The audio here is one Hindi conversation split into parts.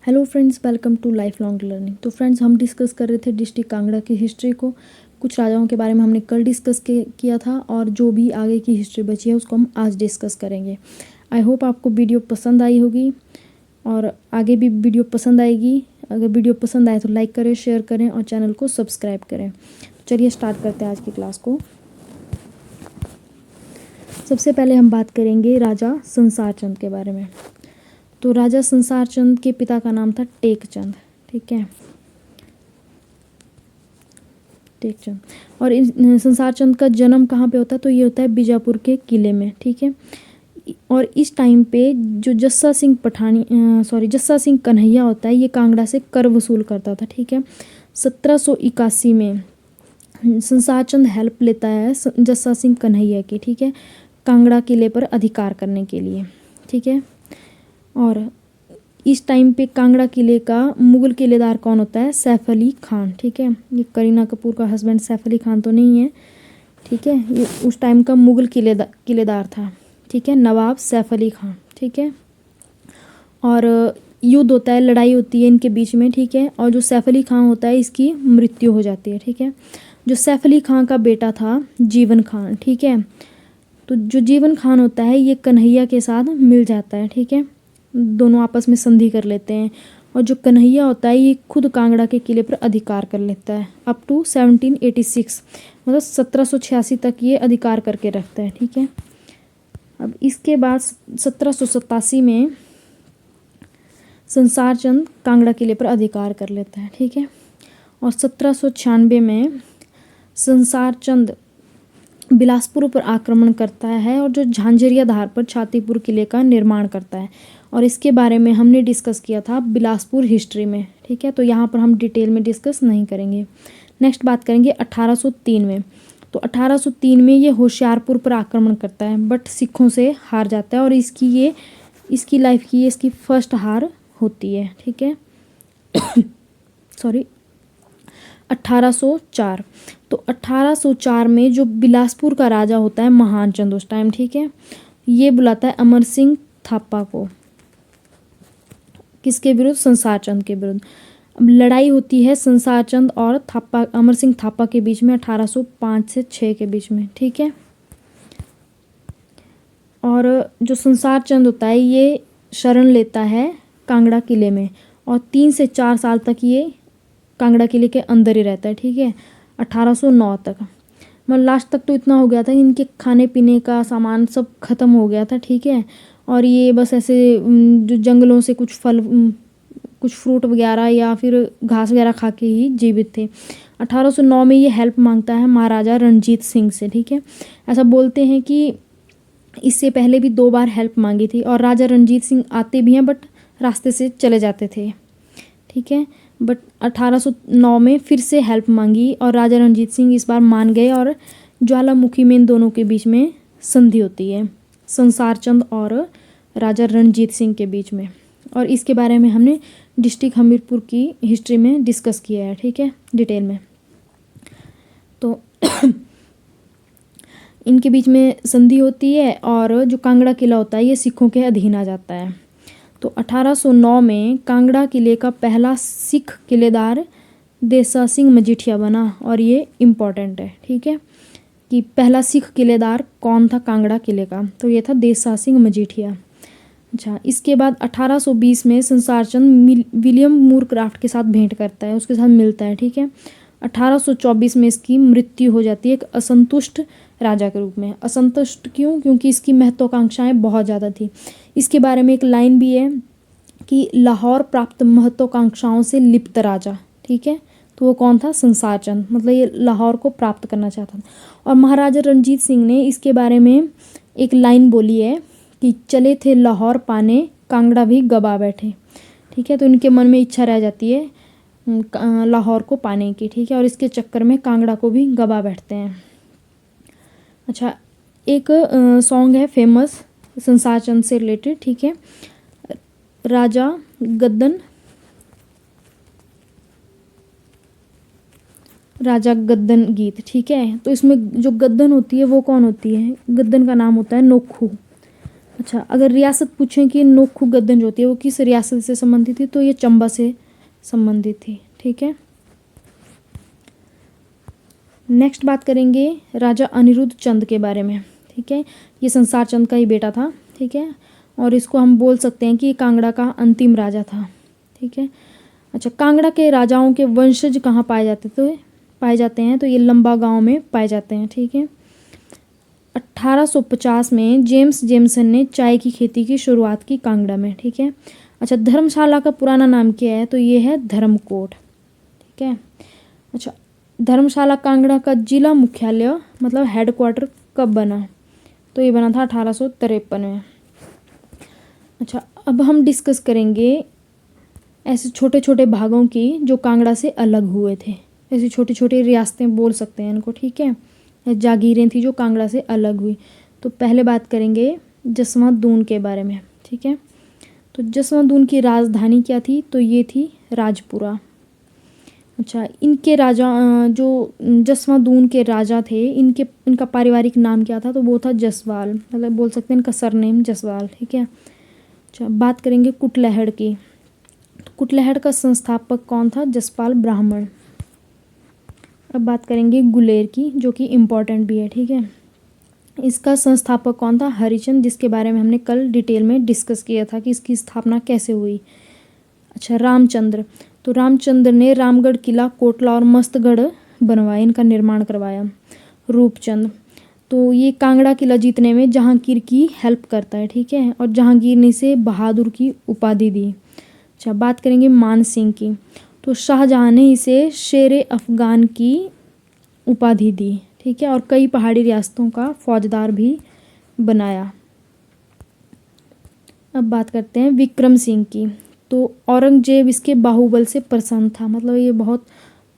Hello friends, welcome to life long learning. तो फ्रेंड्स, हम डिस्कस कर रहे थे डिस्ट्रिक्ट कांगड़ा की हिस्ट्री को। कुछ राजाओं के बारे में हमने कल डिस्कस किया था और जो भी आगे की हिस्ट्री बची है उसको हम आज डिस्कस करेंगे। आई होप आपको वीडियो पसंद आई होगी और आगे भी वीडियो पसंद आएगी। अगर वीडियो पसंद आए तो लाइक करें, शेयर करें और चैनल को सब्सक्राइब करें। चलिए स्टार्ट करते हैं आज की क्लास को। सबसे पहले हम बात करेंगे राजा संसार चंद के बारे में। तो राजा संसार चंद के पिता का नाम था टेकचंद। ठीक है, टेकचंद। और संसार चंद का जन्म कहाँ पे होता है? तो ये होता है बीजापुर के किले में। ठीक है, और इस टाइम पे जो जस्सा सिंह कन्हैया होता है, ये कांगड़ा से कर वसूल करता था। ठीक है, 1781 में संसार चंद हेल्प लेता है जस्सा सिंह कन्हैया की। ठीक है, कांगड़ा किले पर अधिकार करने के लिए। ठीक है, और इस टाइम पे कांगड़ा किले का मुगल किलेदार कौन होता है? सैफ अली खान। ठीक है, ये करीना कपूर का हस्बैंड सैफ अली खान तो नहीं है। ठीक है, ये उस टाइम का मुगल किलेदार था। ठीक है, नवाब सैफ अली खान। ठीक है, और युद्ध होता है, लड़ाई होती है इनके बीच में। ठीक है, और जो सैफ अली खान होता है इसकी मृत्यु हो जाती है। ठीक है, जो सैफ अली खान का बेटा था जीवन खान। ठीक है, तो जो जीवन खान होता है ये कन्हैया के साथ मिल जाता है। ठीक है, दोनों आपस में संधि कर लेते हैं और जो कन्हैया होता है ये खुद कांगड़ा के किले पर अधिकार कर लेता है अप टू 1786, मतलब 1786 तक ये अधिकार करके रखता है। ठीक है, अब इसके बाद 1787 में संसार चंद कांगड़ा किले पर अधिकार कर लेता है। ठीक है, और 1796 में संसार चंद बिलासपुर पर आक्रमण करता है और जो झांझरिया धार पर छातीपुर किले का निर्माण करता है, और इसके बारे में हमने डिस्कस किया था बिलासपुर हिस्ट्री में। ठीक है, तो यहाँ पर हम डिटेल में डिस्कस नहीं करेंगे। नेक्स्ट बात करेंगे 1803 में। तो 1803 में ये होशियारपुर पर आक्रमण करता है बट सिखों से हार जाता है और इसकी लाइफ की इसकी फर्स्ट हार होती है। ठीक है सॉरी 1804। तो 1804 में जो बिलासपुर का राजा होता है महान चंद उस टाइम, ठीक है, ये बुलाता है अमर सिंह थापा को। किसके विरुद्ध? संसार चंद के विरुद्ध। अब लड़ाई होती है संसार चंद और थापा, अमर सिंह थापा के बीच में 1805 से 6 के बीच में। ठीक है, और जो संसार चंद होता है ये शरण लेता है कांगड़ा किले में और 3 से 4 साल तक ये कांगड़ा किले के अंदर ही रहता है। ठीक है, 1809 तक। मतलब लास्ट तक तो इतना हो गया था कि इनके खाने पीने का सामान सब खत्म हो गया था। ठीक है, और ये बस ऐसे जो जंगलों से कुछ फल, कुछ फ्रूट वगैरह या फिर घास वगैरह खा के ही जीवित थे। 1809 में ये हेल्प मांगता है महाराजा रणजीत सिंह से। ठीक है, ऐसा बोलते हैं कि इससे पहले भी 2 बार हेल्प मांगी थी और राजा रणजीत सिंह आते भी हैं बट रास्ते से चले जाते थे। ठीक है, बट 1809 में फिर से हेल्प मांगी और राजा रणजीत सिंह इस बार मान गए और ज्वालामुखी में इन दोनों के बीच में संधि होती है, संसार चंद और राजा रणजीत सिंह के बीच में। और इसके बारे में हमने डिस्ट्रिक्ट हमीरपुर की हिस्ट्री में डिस्कस किया है। ठीक है, डिटेल में। तो इनके बीच में संधि होती है और जो कांगड़ा किला होता है ये सिखों के अधीन आ जाता है। तो 1809 में कांगड़ा किले का पहला सिख किलेदार देसा सिंह मजीठिया बना और ये इम्पॉर्टेंट है। ठीक है, कि पहला सिख किलेदार कौन था कांगड़ा किले का? तो ये था देसा सिंह मजीठिया। अच्छा, इसके बाद 1820 में संसार चंद विलियम मूरक्राफ्ट के साथ भेंट करता है, उसके साथ मिलता है। ठीक है, 1824 में इसकी मृत्यु हो जाती है एक असंतुष्ट राजा के रूप में। असंतुष्ट क्यों? क्योंकि इसकी महत्वाकांक्षाएं बहुत ज़्यादा थी। इसके बारे में एक लाइन भी है कि लाहौर प्राप्त महत्वाकांक्षाओं से लिप्त राजा। ठीक है, तो वो कौन था? संसार चंद। मतलब ये लाहौर को प्राप्त करना चाहता था। और महाराजा रणजीत सिंह ने इसके बारे में एक लाइन बोली है कि चले थे लाहौर पाने, कांगड़ा भी गवा बैठे। ठीक है, तो इनके मन में इच्छा रह जाती है लाहौर को पाने की। ठीक है, और इसके चक्कर में कांगड़ा को भी गवा बैठते हैं। अच्छा, एक सॉन्ग है फेमस संसार चंद से रिलेटेड। ठीक है, राजा गद्दन गीत। ठीक है, तो इसमें जो गद्दन होती है वो कौन होती है? गद्दन का नाम होता है नोखू। अच्छा, अगर रियासत पूछें कि नोखू गद्दन जो होती है वो किस रियासत से संबंधित थी, तो ये चंबा से संबंधित थी। ठीक है, नेक्स्ट बात करेंगे राजा अनिरुद्ध चंद के बारे में। ठीक है, ये संसार चंद का ही बेटा था। ठीक है, और इसको हम बोल सकते हैं कि ये कांगड़ा का अंतिम राजा था। ठीक है, अच्छा, कांगड़ा के राजाओं के वंशज कहाँ पाए जाते हैं, तो ये लंबा गांव में पाए जाते हैं। ठीक है, 1850 में जेम्स जेमसन ने चाय की खेती की शुरुआत की कांगड़ा में। ठीक है, अच्छा, धर्मशाला का पुराना नाम क्या है, तो ये है धर्मकोट। ठीक है, अच्छा, धर्मशाला कांगड़ा का जिला मुख्यालय मतलब हेडक्वार्टर कब बना, तो ये बना था 1853 में। अच्छा, अब हम डिस्कस करेंगे ऐसे छोटे छोटे भागों की जो कांगड़ा से अलग हुए थे। ऐसी छोटी छोटी रियासतें बोल सकते हैं इनको। ठीक है, जागीरें थी जो कांगड़ा से अलग हुई। तो पहले बात करेंगे जसवंत दून के बारे में। ठीक है, तो जसवंत दून की राजधानी क्या थी, तो ये थी राजपुरा। अच्छा, इनके राजा जो जसवंत दून के राजा थे, इनका पारिवारिक नाम क्या था, तो वो था जसवाल, मतलब बोल सकते हैं इनका सरनेम जसवाल। ठीक है, अच्छा, बात करेंगे कुटलैहड़ की। तो कुटलैहड़ का संस्थापक कौन था, जसपाल ब्राह्मण। अब बात करेंगे गुलेर की, जो कि इम्पोर्टेंट भी है। ठीक है, इसका संस्थापक कौन था, हरिचंद, जिसके बारे में हमने कल डिटेल में डिस्कस किया था कि इसकी स्थापना कैसे हुई। अच्छा, रामचंद्र, तो रामचंद्र ने रामगढ़ किला, कोटला और मस्तगढ़ बनवाए, इनका निर्माण करवाया। रूपचंद, तो ये कांगड़ा किला जीतने में जहांगीर की हेल्प करता है। ठीक है, और जहांगीर ने इसे बहादुर की उपाधि दी। अच्छा, बात करेंगे मान सिंह की, तो शाहजहां ने इसे शेरे अफगान की उपाधि दी। ठीक है, और कई पहाड़ी रियासतों का फौजदार भी बनाया। अब बात करते हैं विक्रम सिंह की, तो औरंगजेब इसके बाहुबल से प्रसन्न था, मतलब ये बहुत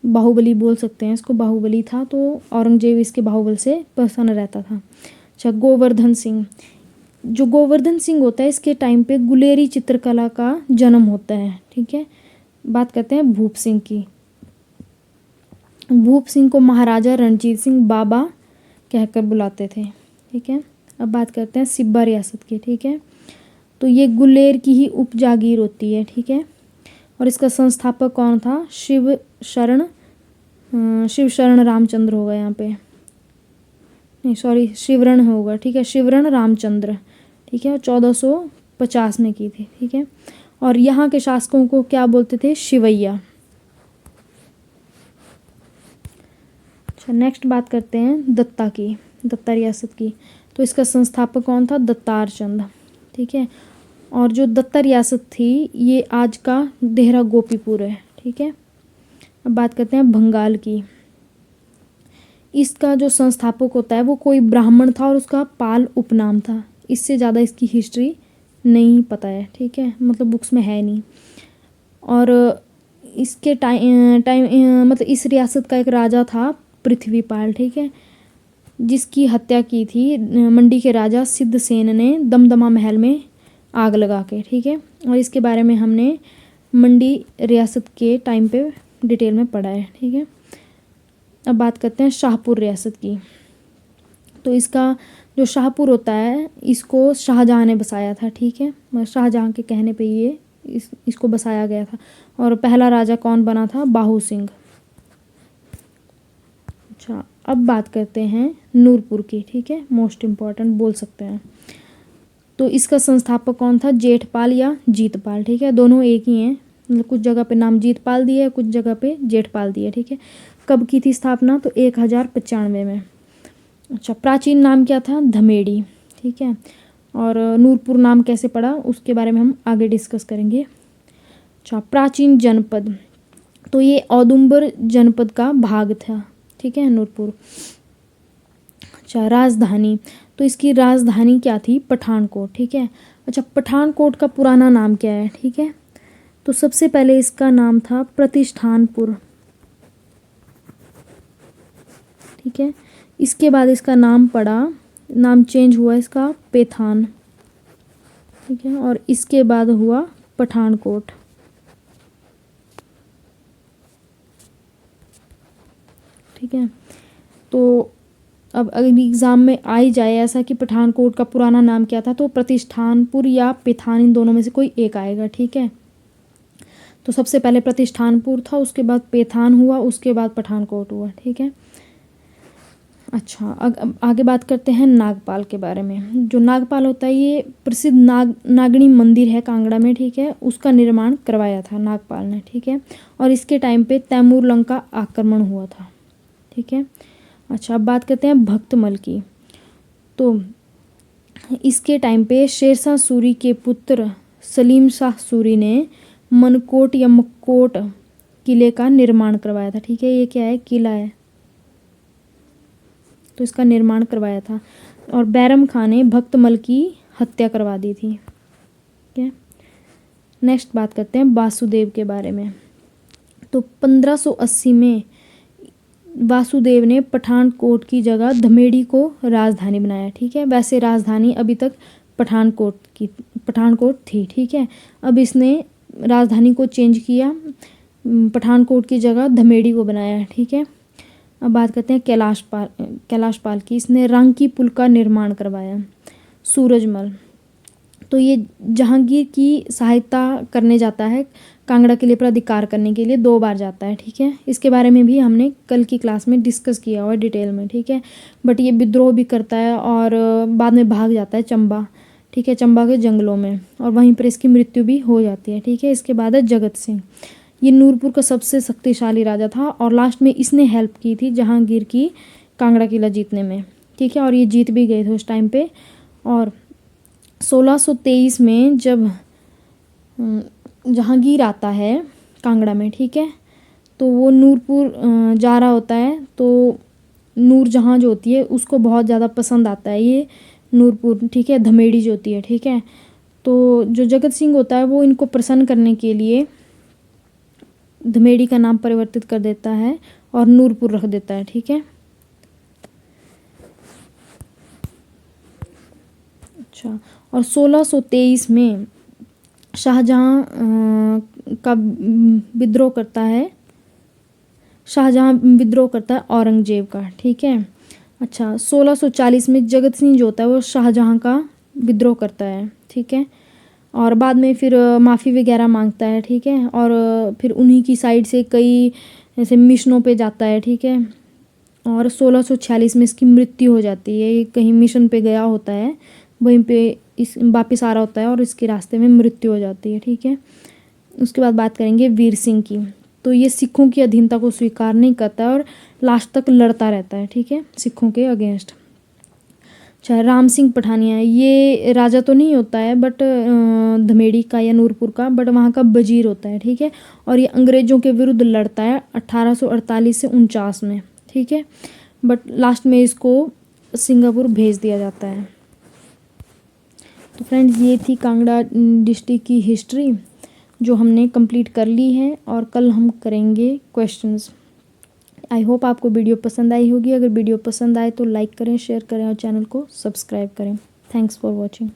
बाहुबली बोल सकते हैं इसको, बाहुबली था, तो औरंगजेब इसके बाहुबल से प्रसन्न रहता था। अच्छा, गोवर्धन सिंह, जो गोवर्धन सिंह होता है इसके टाइम पे गुलेरी चित्रकला का जन्म होता है। ठीक है, बात करते हैं भूप सिंह की। भूप सिंह को महाराजा रणजीत सिंह बाबा कहकर बुलाते थे। ठीक है, अब बात करते हैं सिब्बा रियासत की। ठीक है, तो ये गुलेर की ही उप जागीर होती है। ठीक है, और इसका संस्थापक कौन था, शिव शरण रामचंद्र होगा यहाँ पे, नहीं सॉरी शिवरण होगा। ठीक है, शिवरण रामचंद्र। ठीक है, 1450 में की थी। ठीक है, और यहाँ के शासकों को क्या बोलते थे, शिवैया। अच्छा, नेक्स्ट बात करते हैं दत्ता की, दत्ता रियासत की। तो इसका संस्थापक कौन था, दत्तार चंद। ठीक है, और जो दत्ता रियासत थी ये आज का देहरा गोपीपुर है। ठीक है, अब बात करते हैं बंगाल की। इसका जो संस्थापक होता है वो कोई ब्राह्मण था और उसका पाल उपनाम था। इससे ज़्यादा इसकी हिस्ट्री नहीं पता है। ठीक है, मतलब बुक्स में है नहीं। और इसके मतलब इस रियासत का एक राजा था पृथ्वीपाल। ठीक है, जिसकी हत्या की थी मंडी के राजा सिद्धसेन ने दमदमा महल में आग लगा के। ठीक है, और इसके बारे में हमने मंडी रियासत के टाइम पे डिटेल में पढ़ा है। ठीक है, अब बात करते हैं शाहपुर रियासत की। तो इसका जो शाहपुर होता है इसको शाहजहां ने बसाया था। ठीक है, शाहजहां के कहने पे ये इसको बसाया गया था। और पहला राजा कौन बना था, बाहू सिंह। अच्छा, अब बात करते हैं नूरपुर की। ठीक है, मोस्ट इम्पॉर्टेंट बोल सकते हैं। तो इसका संस्थापक कौन था, जेठपाल या जीतपाल। ठीक है, दोनों एक ही हैं, मतलब कुछ जगह पे नाम जीतपाल दिया है, कुछ जगह पे जेठपाल दिया है। ठीक है, कब की थी स्थापना, तो 1095 में। अच्छा, प्राचीन नाम क्या था, धमेड़ी। ठीक है, और नूरपुर नाम कैसे पड़ा उसके बारे में हम आगे डिस्कस करेंगे। अच्छा, प्राचीन जनपद, तो ये औदुंबर जनपद का भाग था। ठीक है, नूरपुर। अच्छा, राजधानी, तो इसकी राजधानी क्या थी, पठानकोट। ठीक है, अच्छा, पठानकोट का पुराना नाम क्या है। ठीक है, तो सबसे पहले इसका नाम था प्रतिष्ठानपुर। ठीक है, इसके बाद इसका नाम चेंज हुआ इसका पेथान। ठीक है, और इसके बाद हुआ पठानकोट। ठीक है, तो अब अगर एग्ज़ाम में आ ही जाए ऐसा कि पठानकोट का पुराना नाम क्या था, तो प्रतिष्ठानपुर या पैठान, इन दोनों में से कोई एक आएगा, ठीक है। तो सबसे पहले प्रतिष्ठानपुर था, उसके बाद पैठान हुआ, उसके बाद पठानकोट हुआ, ठीक है। अच्छा, अब आगे बात करते हैं नागपाल के बारे में। जो नागपाल होता है ये प्रसिद्ध नागणी मंदिर है कांगड़ा में, ठीक है, उसका निर्माण करवाया था नागपाल ने, ठीक है। और इसके टाइम पे तैमूर लंग का आक्रमण हुआ था, ठीक है। अच्छा, अब बात करते हैं भक्तमल की। तो इसके टाइम पे शेरशाह सूरी के पुत्र सलीम शाह सूरी ने मनकोट या मक्कोट किले का निर्माण करवाया था, ठीक है। ये क्या है, किला है, तो इसका निर्माण करवाया था। और बैरम खान ने भक्तमल की हत्या करवा दी थी, ठीक है। नेक्स्ट बात करते हैं वासुदेव के बारे में। तो 1580 में वासुदेव ने पठानकोट की जगह धमेड़ी को राजधानी बनाया, ठीक है। वैसे राजधानी अभी तक पठानकोट थी, ठीक है। अब इसने राजधानी को चेंज किया, पठानकोट की जगह धमेड़ी को बनाया, ठीक है। अब बात करते हैं कैलाशपाल की। इसने रंग की पुल का निर्माण करवाया। सूरजमल, तो ये जहांगीर की सहायता करने जाता है, कांगड़ा किले पर अधिकार करने के लिए 2 बार जाता है, ठीक है। इसके बारे में भी हमने कल की क्लास में डिस्कस किया हुआ है डिटेल में, ठीक है। बट ये विद्रोह भी करता है और बाद में भाग जाता है चंबा, ठीक है, चंबा के जंगलों में, और वहीं पर इसकी मृत्यु भी हो जाती है, ठीक है। इसके बाद है जगत सिंह। ये नूरपुर का सबसे शक्तिशाली राजा था और लास्ट में इसने हेल्प की थी जहांगीर की कांगड़ा किला जीतने में, ठीक है। और ये जीत भी गए थे उस टाइम पे। और 1623 में जब जहांगीर आता है कांगड़ा में, ठीक है, तो वो नूरपुर जा रहा होता है, तो नूरजहाँ जो होती है उसको बहुत ज़्यादा पसंद आता है ये नूरपुर, ठीक है, धमेड़ी जो होती है, ठीक है। तो जो जगत सिंह होता है वो इनको प्रसन्न करने के लिए धमेड़ी का नाम परिवर्तित कर देता है और नूरपुर रख देता है, ठीक है। अच्छा, और 1623 में शाहजहाँ का विद्रोह करता है, शाहजहाँ विद्रोह करता है औरंगजेब का, ठीक है। अच्छा, 1640 में जगत सिंह जो होता है वो शाहजहाँ का विद्रोह करता है, ठीक है। और बाद में फिर माफ़ी वगैरह मांगता है, ठीक है। और फिर उन्हीं की साइड से कई ऐसे मिशनों पे जाता है, ठीक है। और 1646 में इसकी मृत्यु हो जाती है। ये कहीं मिशन पे गया होता है, वहीं पे इस वापस आ रहा होता है और इसके रास्ते में मृत्यु हो जाती है, ठीक है। उसके बाद बात करेंगे वीर सिंह की। तो ये सिखों की अधीनता को स्वीकार नहीं करता है और लास्ट तक लड़ता रहता है, ठीक है, सिखों के अगेंस्ट। चाहे राम सिंह पठानिया, ये राजा तो नहीं होता है बट धमेड़ी का या नूरपुर का, बट वहाँ का वजीर होता है, ठीक है। और ये अंग्रेज़ों के विरुद्ध लड़ता है 1848 से 49 में, ठीक है। बट लास्ट में इसको सिंगापुर भेज दिया जाता है। तो फ्रेंड्स, ये थी कांगड़ा डिस्ट्रिक्ट की हिस्ट्री जो हमने कंप्लीट कर ली है, और कल हम करेंगे क्वेश्चंस। आई होप आपको वीडियो पसंद आई होगी। अगर वीडियो पसंद आए तो लाइक करें, शेयर करें और चैनल को सब्सक्राइब करें। Thanks for watching.